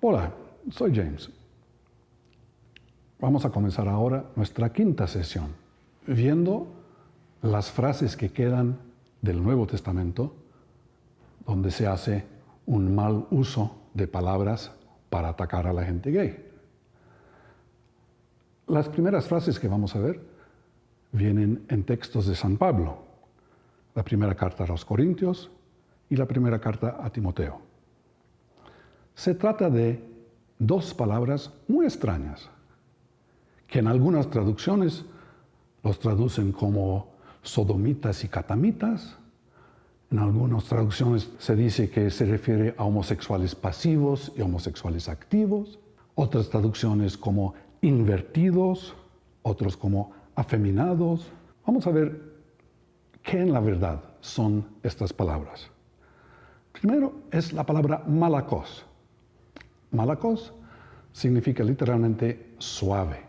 Hola, soy James. Vamos a comenzar ahora nuestra quinta sesión, viendo las frases que quedan del Nuevo Testamento, donde se hace un mal uso de palabras para atacar a la gente gay. Las primeras frases que vamos a ver vienen en textos de San Pablo, la primera carta a los Corintios y la primera carta a Timoteo. Se trata de dos palabras muy extrañas, que en algunas traducciones los traducen como sodomitas y catamitas. En algunas traducciones se dice que se refiere a homosexuales pasivos y homosexuales activos. Otras traducciones como invertidos, otros como afeminados. Vamos a ver qué en la verdad son estas palabras. Primero es la palabra malakos. Malakos significa literalmente suave.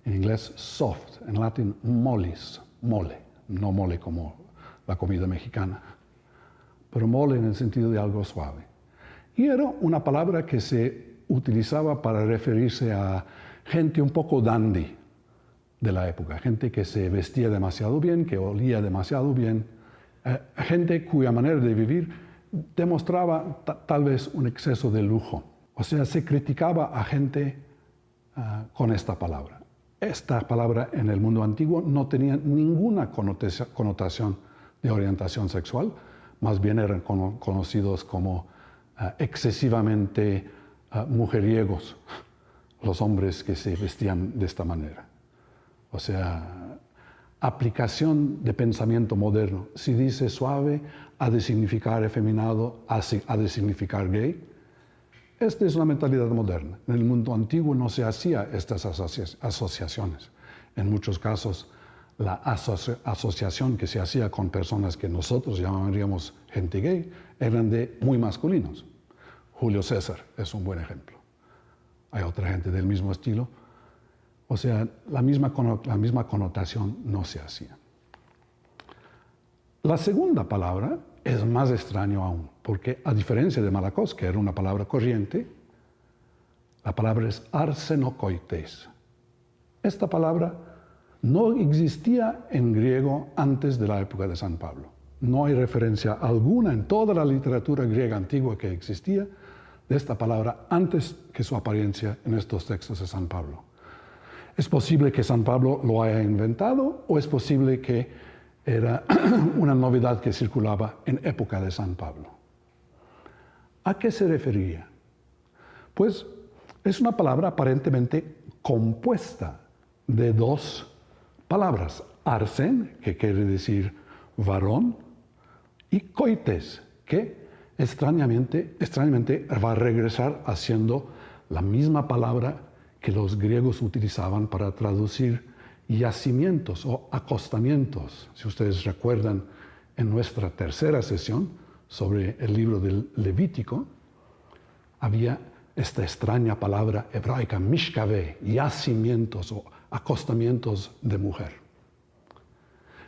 En inglés soft, en latín molis, mole, no mole como la comida mexicana, pero mole en el sentido de algo suave. Y era una palabra que se utilizaba para referirse a gente un poco dandy de la época, gente que se vestía demasiado bien, que olía demasiado bien, gente cuya manera de vivir demostraba tal vez un exceso de lujo. O sea, se criticaba a gente con esta palabra. Esta palabra en el mundo antiguo no tenía ninguna connotación de orientación sexual, más bien eran conocidos como excesivamente mujeriegos, los hombres que se vestían de esta manera. O sea, aplicación de pensamiento moderno. Si dice suave, ha de significar efeminado, ha de significar gay. Esta es una mentalidad moderna. En el mundo antiguo no se hacía estas asociaciones. En muchos casos, la asociación que se hacía con personas que nosotros llamaríamos gente gay eran de muy masculinos. Julio César es un buen ejemplo. Hay otra gente del mismo estilo. O sea, la misma connotación no se hacía. La segunda palabra es más extraño aún, porque a diferencia de malakos, que era una palabra corriente, la palabra es arsenokoites. Esta palabra no existía en griego antes de la época de San Pablo. No hay referencia alguna en toda la literatura griega antigua que existía de esta palabra antes que su apariencia en estos textos de San Pablo. ¿Es posible que San Pablo lo haya inventado o es posible que era una novedad que circulaba en época de San Pablo? ¿A qué se refería? Pues es una palabra aparentemente compuesta de dos palabras, arsen, que quiere decir varón, y koites, que extrañamente va a regresar haciendo la misma palabra que los griegos utilizaban para traducir yacimientos o acostamientos. Si ustedes recuerdan, en nuestra tercera sesión sobre el libro del Levítico, había esta extraña palabra hebraica, mishkave, yacimientos o acostamientos de mujer.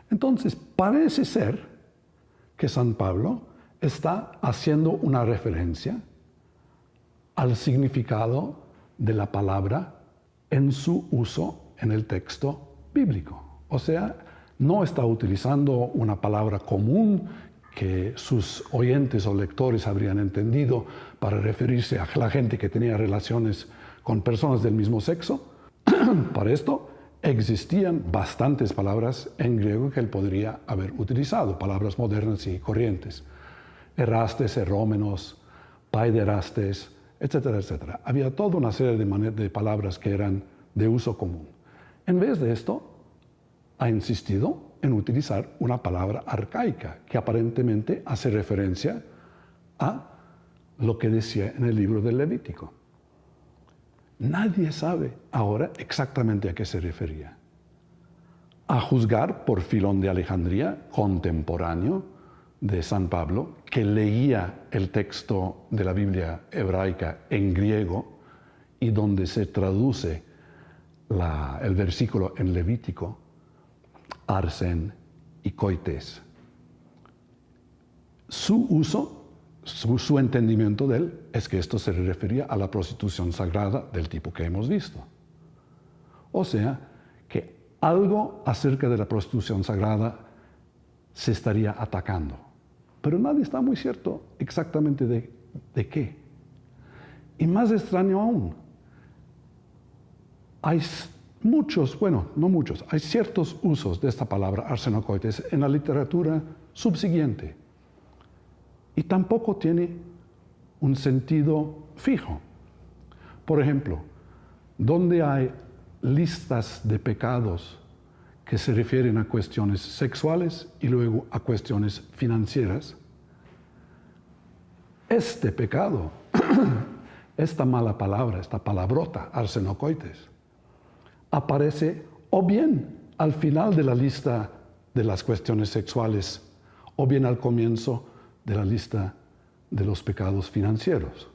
Entonces, parece ser que San Pablo está haciendo una referencia al significado de la palabra en su uso en el texto bíblico. O sea, no está utilizando una palabra común que sus oyentes o lectores habrían entendido para referirse a la gente que tenía relaciones con personas del mismo sexo. Para esto existían bastantes palabras en griego que él podría haber utilizado, palabras modernas y corrientes. Erastes, erómenos, paiderastes, etcétera, etcétera. Había toda una serie de palabras que eran de uso común. En vez de esto, ha insistido en utilizar una palabra arcaica que aparentemente hace referencia a lo que decía en el libro del Levítico. Nadie sabe ahora exactamente a qué se refería. A juzgar por Filón de Alejandría, contemporáneo de San Pablo, que leía el texto de la Biblia hebraica en griego y donde se traduce el versículo en Levítico, arsen y koites. Su uso su entendimiento de él es que esto se refería a la prostitución sagrada del tipo que hemos visto. O sea, que algo acerca de la prostitución sagrada se estaría atacando. Pero nadie está muy cierto exactamente de qué. Y más extraño aún, hay hay ciertos usos de esta palabra arsenokoites en la literatura subsiguiente. Y tampoco tiene un sentido fijo. Por ejemplo, donde hay listas de pecados que se refieren a cuestiones sexuales y luego a cuestiones financieras, este pecado, esta mala palabra, esta palabrota, arsenokoites, aparece o bien al final de la lista de las cuestiones sexuales o bien al comienzo de la lista de los pecados financieros,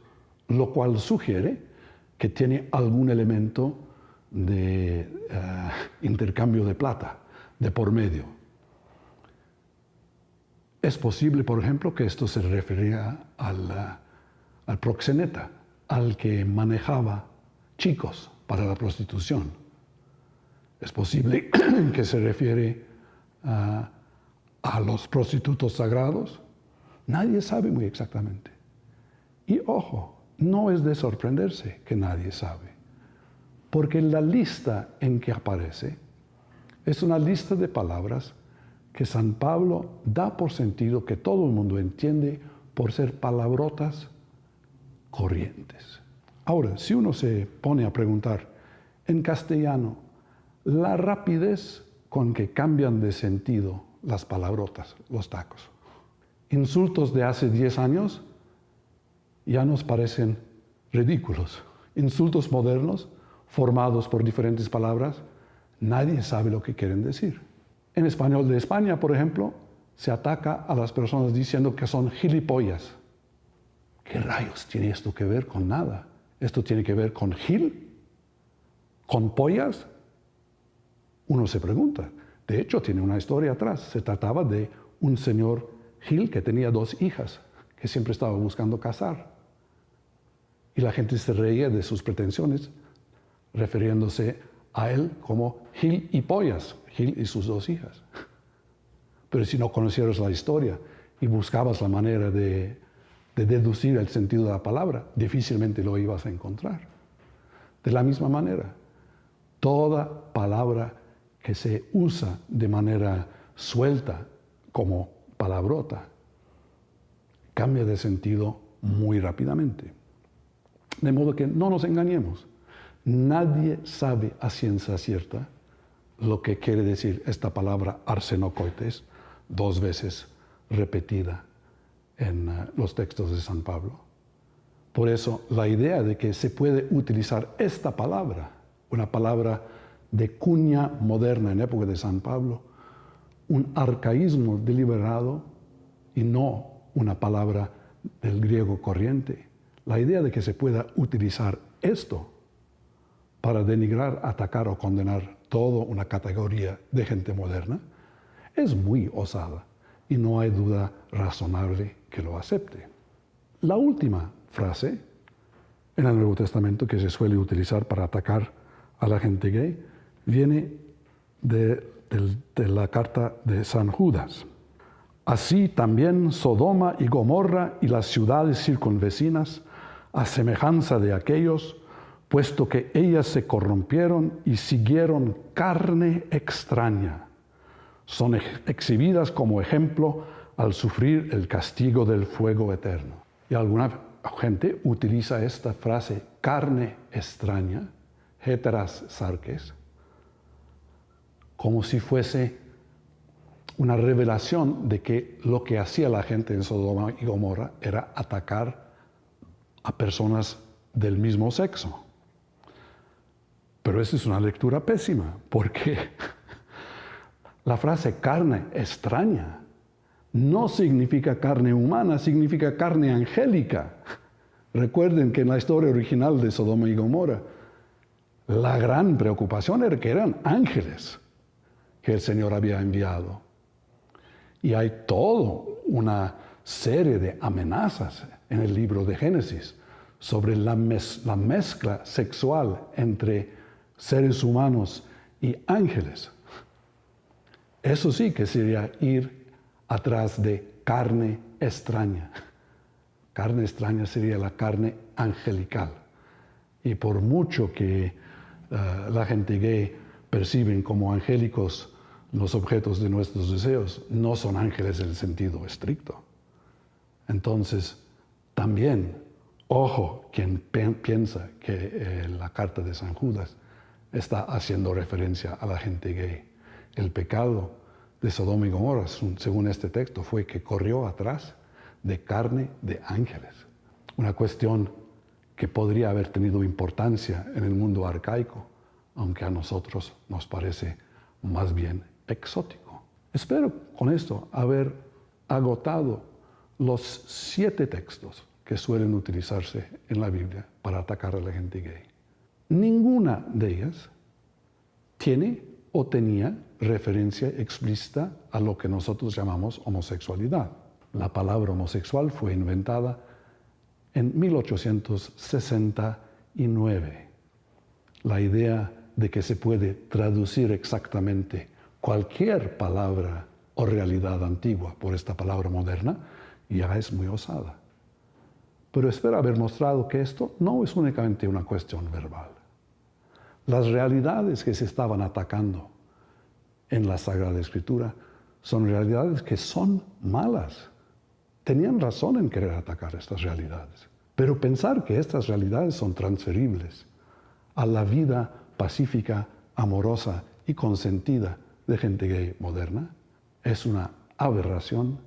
lo cual sugiere que tiene algún elemento de intercambio de plata de por medio. Es posible, por ejemplo, que esto se refería al proxeneta, al que manejaba chicos para la prostitución. Es posible que se refiere a los prostitutos sagrados. Nadie sabe muy exactamente. Y ojo, no es de sorprenderse que nadie sabe, porque la lista en que aparece es una lista de palabras que San Pablo da por sentido que todo el mundo entiende por ser palabrotas corrientes. Ahora, si uno se pone a preguntar en castellano, la rapidez con que cambian de sentido las palabrotas, los tacos. Insultos de hace 10 años ya nos parecen ridículos. Insultos modernos, formados por diferentes palabras, nadie sabe lo que quieren decir. En español de España, por ejemplo, se ataca a las personas diciendo que son gilipollas. ¿Qué rayos tiene esto que ver con nada? ¿Esto tiene que ver con gil? ¿Con pollas? Uno se pregunta. De hecho, tiene una historia atrás. Se trataba de un señor gil que tenía 2 hijas, que siempre estaba buscando casar. Y la gente se reía de sus pretensiones, refiriéndose a él como Gil y Pollas, Gil y sus 2 hijas. Pero si no conocieras la historia y buscabas la manera de deducir el sentido de la palabra, difícilmente lo ibas a encontrar. De la misma manera, toda palabra que se usa de manera suelta como palabrota cambia de sentido muy rápidamente. De modo que no nos engañemos. Nadie sabe a ciencia cierta lo que quiere decir esta palabra arsenokoites 2 veces repetida en los textos de San Pablo. Por eso, la idea de que se puede utilizar esta palabra, una palabra de cuña moderna en época de San Pablo, un arcaísmo deliberado y no una palabra del griego corriente. La idea de que se pueda utilizar esto para denigrar, atacar o condenar toda una categoría de gente moderna es muy osada y no hay duda razonable que lo acepte. La última frase en el Nuevo Testamento que se suele utilizar para atacar a la gente gay viene de la carta de San Judas. Así también Sodoma y Gomorra y las ciudades circunvecinas, a semejanza de aquellos, puesto que ellas se corrompieron y siguieron carne extraña, son exhibidas como ejemplo al sufrir el castigo del fuego eterno. Y alguna gente utiliza esta frase carne extraña, heteras sarkes, como si fuese una revelación de que lo que hacía la gente en Sodoma y Gomorra era atacar a personas del mismo sexo. Pero esa es una lectura pésima, porque la frase carne extraña no significa carne humana, significa carne angélica. Recuerden que en la historia original de Sodoma y Gomorra, la gran preocupación era que eran ángeles que el Señor había enviado. Y hay toda una serie de amenazas en el libro de Génesis sobre la mezcla sexual entre seres humanos y ángeles. Eso sí que sería ir atrás de carne extraña. Carne extraña sería la carne angelical. Y por mucho que la gente gay perciben como angélicos los objetos de nuestros deseos, no son ángeles en el sentido estricto. Entonces, también, ojo, quien piensa que la carta de San Judas está haciendo referencia a la gente gay. El pecado de Sodoma y Gomorra, según este texto, fue que corrió atrás de carne de ángeles. Una cuestión que podría haber tenido importancia en el mundo arcaico, aunque a nosotros nos parece más bien exótico. Espero con esto haber agotado los 7 textos que suelen utilizarse en la Biblia para atacar a la gente gay. Ninguna de ellas tiene o tenía referencia explícita a lo que nosotros llamamos homosexualidad. La palabra homosexual fue inventada en 1869. La idea de que se puede traducir exactamente cualquier palabra o realidad antigua por esta palabra moderna ya es muy osada. Pero espero haber mostrado que esto no es únicamente una cuestión verbal. Las realidades que se estaban atacando en la Sagrada Escritura son realidades que son malas. Tenían razón en querer atacar estas realidades. Pero pensar que estas realidades son transferibles a la vida pacífica, amorosa y consentida de gente gay moderna es una aberración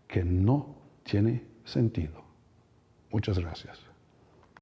que no tiene sentido. Muchas gracias.